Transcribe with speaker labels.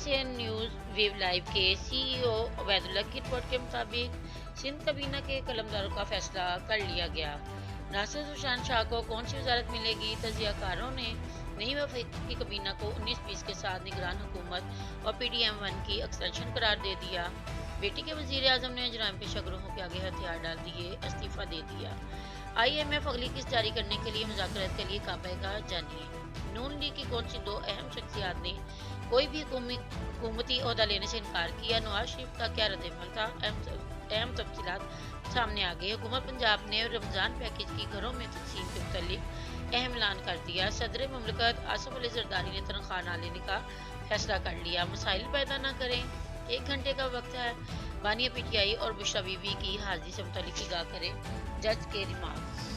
Speaker 1: Asian news wave live के CEO Ubaidullah की report के मुताबिक सिंध काबीना के कलमदारों का फैसला कर लिया गया। नासिर सुशांत शाह को कौन सी वजारत मिलेगी? तजियाकारों ने नई वफाकी काबीना को 19-20 के साथ निगरान हुकूमत और PDM-1 की एक्सटेंशन करार दे दिया। बेटी के वजीर आजम ने जराइम पेशा गिरोहों के आगे हथियार डाल दिए, इस्तीफा दे दिया। IMF अगली किस्त जारी करने के लिए मुज़ाकरात के लिए कब आएगा, जानिए। नून लीग की कौन सी दो अहम शख्सियात ने कोई भी हुकूमती ओहदा लेने से इनकार किया? नवाज शरीफ का क्या रद्द-ए-अमल था? अहम तफसीलात सामने आ गई। हुकूमत पंजाब ने रमजान पैकेज की घरों में तकसीम के मुतालिक अहम ऐलान कर दिया। सदर मुमलिकत आसिफ अली जरदारी ने तनख्वाह न लेने का फैसला कर लिया। मसाइल पैदा न करें, 1 घंटे का वक्त है। बानिया PTI और बुशरा बीबी की हाजिरी से मुतालिक आगाह करें जज के रिमार्क्स।